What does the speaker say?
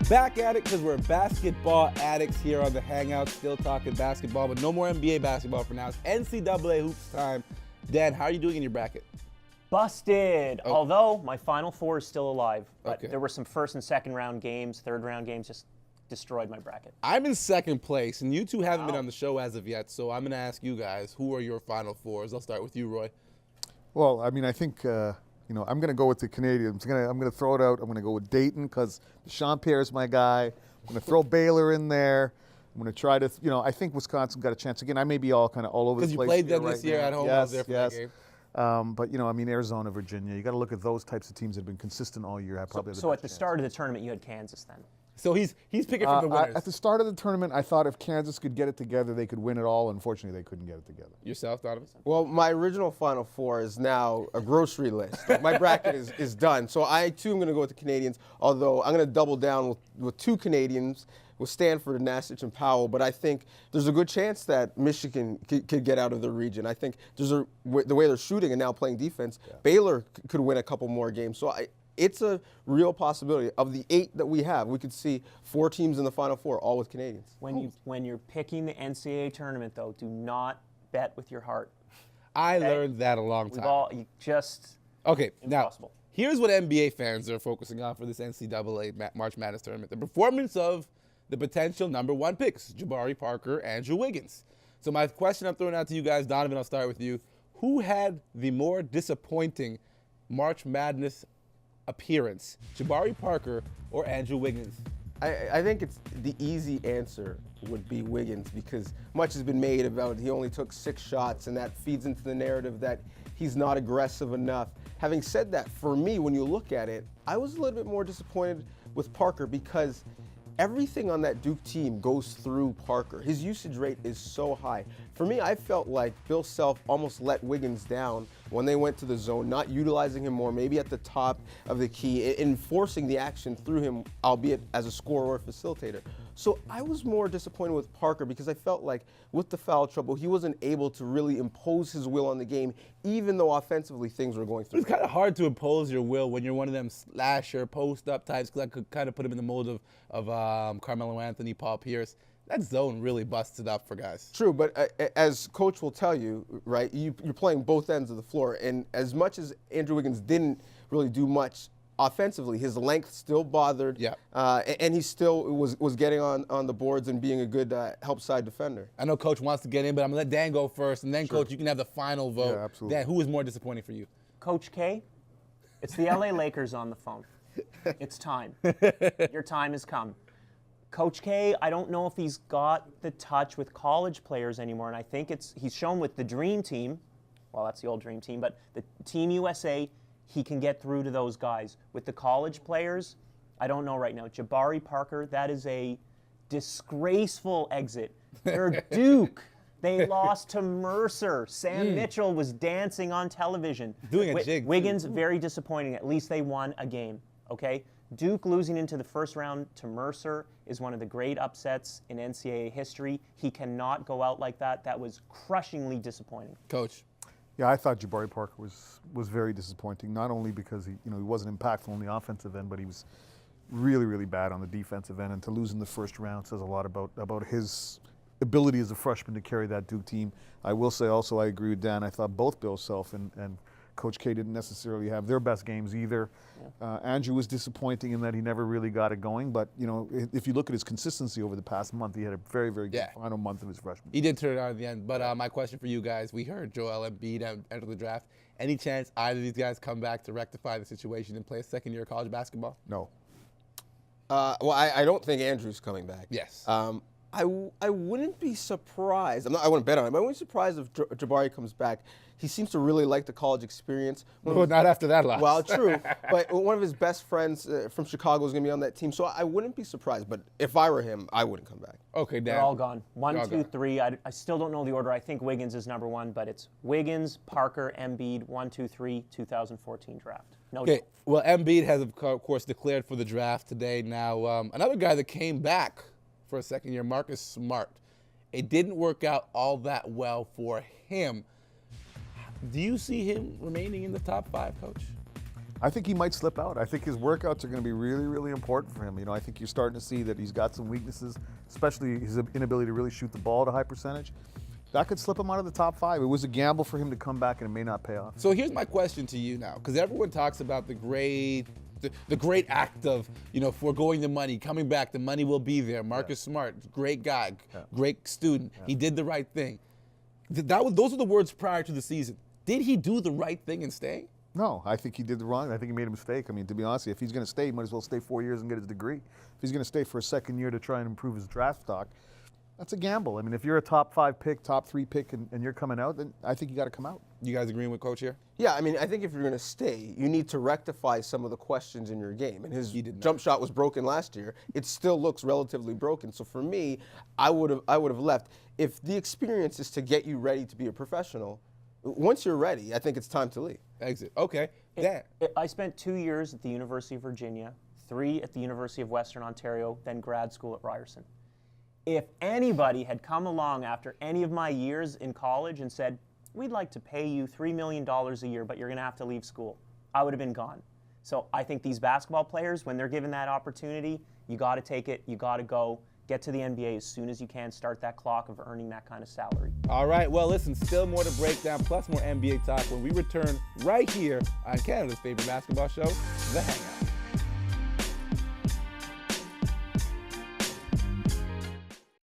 Back at it because we're basketball addicts here on the Hangout, still talking basketball, but no more NBA basketball for now. It's NCAA hoops time. Dan, how are you doing in your bracket? Busted. Oh. Although my Final Four is still alive, but Okay. there were some first and second round games, third round games just destroyed my bracket. I'm in second place, and you two haven't been Wow. on the show as of yet, so I'm going to ask you guys, who are your Final Fours? I'll start with you, Roy. Well, I mean, I think, I'm going to go with the Canadians. I'm going to throw it out. I'm going to go with Dayton because Sean Pierre's my guy. I'm going to throw Baylor in there. I'm going to try to, I think Wisconsin got a chance again. I may be all kind of all over the Because place. you played them here this right year now. at home. Yes, I was there for yes. that game. But, Arizona, Virginia, you got to look at those types of teams that have been consistent all year. So at the start of the tournament, you had Kansas then. So he's picking from the winners. At the start of the tournament, I thought if Kansas could get it together, they could win it all. Unfortunately, they couldn't get it together. Yourself, Donovan? Well, my original Final Four is now a grocery list. My bracket is done. So I, too, am going to go with the Canadians, although I'm going to double down with two Canadians, with Stanford, Nasic, and Powell. But I think there's a good chance that Michigan could get out of the region. I think the way they're shooting and now playing defense, Baylor could win a couple more games. So it's a real possibility. Of the 8 that we have, we could see 4 teams in the Final Four, all with Canadians. When you're picking the NCAA tournament, though, do not bet with your heart. I learned that a long time. Impossible. Now, here's what NBA fans are focusing on for this NCAA March Madness tournament. The performance of the potential number 1 picks, Jabari Parker, Andrew Wiggins. So my question I'm throwing out to you guys, Donovan, I'll start with you. Who had the more disappointing March Madness appearance, Jabari Parker or Andrew Wiggins? I think it's the easy answer would be Wiggins, because much has been made about he only took 6 shots, and that feeds into the narrative that he's not aggressive enough. Having said that, for me, when you look at it, I was a little bit more disappointed with Parker because everything on that Duke team goes through Parker. His usage rate is so high. For me, I felt like Bill Self almost let Wiggins down when they went to the zone, not utilizing him more, maybe at the top of the key, enforcing the action through him, albeit as a scorer or facilitator. So I was more disappointed with Parker because I felt like with the foul trouble, he wasn't able to really impose his will on the game, even though offensively things were going through. It's kind of hard to impose your will when you're one of them slasher, post-up types, because I could kind of put him in the mold of Carmelo Anthony, Paul Pierce. That zone really busted up for guys. True, but as Coach will tell you, right, you're playing both ends of the floor. And as much as Andrew Wiggins didn't really do much offensively, his length still bothered. Yeah. And he still was getting on the boards and being a good help side defender. I know Coach wants to get in, but I'm going to let Dan go first. And then, Coach, you can have the final vote. Yeah, absolutely. Dan, who was more disappointing for you? Coach K, it's the LA Lakers on the phone. It's time. Your time has come. Coach K, I don't know if he's got the touch with college players anymore, and I think he's shown with the Dream Team, well, that's the old Dream Team, but the Team USA, he can get through to those guys. With the college players, I don't know right now. Jabari Parker, that is a disgraceful exit. They're Duke. They lost to Mercer. Sam Mitchell was dancing on television. Doing a jig, too. Wiggins, very disappointing. At least they won a game, okay? Duke losing into the first round to Mercer is one of the great upsets in NCAA history. He cannot go out like that. That was crushingly disappointing. Coach. Yeah, I thought Jabari Parker was very disappointing, not only because he wasn't impactful on the offensive end, but he was really, really bad on the defensive end. And to lose in the first round says a lot about his ability as a freshman to carry that Duke team. I will say also, I agree with Dan. I thought both Bill Self and Coach K didn't necessarily have their best games either. Yeah. Andrew was disappointing in that he never really got it going. But, if you look at his consistency over the past month, he had a very, very good final month of his freshman. He did turn it on at the end. But my question for you guys, we heard Joel Embiid enter the draft. Any chance either of these guys come back to rectify the situation and play a second year of college basketball? No. Well, I don't think Andrew's coming back. Yes. I wouldn't be surprised. I wouldn't bet on it, but I wouldn't be surprised if Jabari comes back. He seems to really like the college experience. Well, not after that loss. Well, true. But one of his best friends from Chicago is going to be on that team, so I wouldn't be surprised. But if I were him, I wouldn't come back. Okay, Dan. They're all gone. One, all two, gone. three. I still don't know the order. I think Wiggins is number 1, but it's Wiggins, Parker, Embiid, 1, 2, 3, 2014 draft. No Okay, doubt. well, Embiid has, of course, declared for the draft today. Now, another guy that came back for a second year, Marcus Smart. It didn't work out all that well for him. Do you see him remaining in the top 5, Coach? I think he might slip out. I think his workouts are going to be really, really important for him. I think you're starting to see that he's got some weaknesses, especially his inability to really shoot the ball at a high percentage. That could slip him out of the top 5. It was a gamble for him to come back, and it may not pay off. So here's my question to you now, because everyone talks about the great act of, foregoing the money, coming back, the money will be there. Marcus Smart, great guy, great student. He did the right thing. Those are the words prior to the season. Did he do the right thing in staying? No, I think he did the wrong. I think he made a mistake. I mean, to be honest, if he's going to stay, he might as well stay 4 years and get his degree. If he's going to stay for a second year to try and improve his draft stock, that's a gamble. I mean, if you're a top 5 pick, top 3 pick, and you're coming out, then I think you got to come out. You guys agreeing with Coach here? Yeah, I mean, I think if you're going to stay, you need to rectify some of the questions in your game. And his jump shot was broken last year. It still looks relatively broken. So for me, I would have left. If the experience is to get you ready to be a professional, once you're ready, I think it's time to leave. Exit. Okay. Dan. I spent 2 years at the University of Virginia, 3 at the University of Western Ontario, then grad school at Ryerson. If anybody had come along after any of my years in college and said, we'd like to pay you $3 million a year, but you're going to have to leave school, I would have been gone. So I think these basketball players, when they're given that opportunity, you got to take it, you got to go, get to the NBA as soon as you can, start that clock of earning that kind of salary. All right, well, listen, still more to break down, plus more NBA talk when we return right here on Canada's favorite basketball show, The Hangout.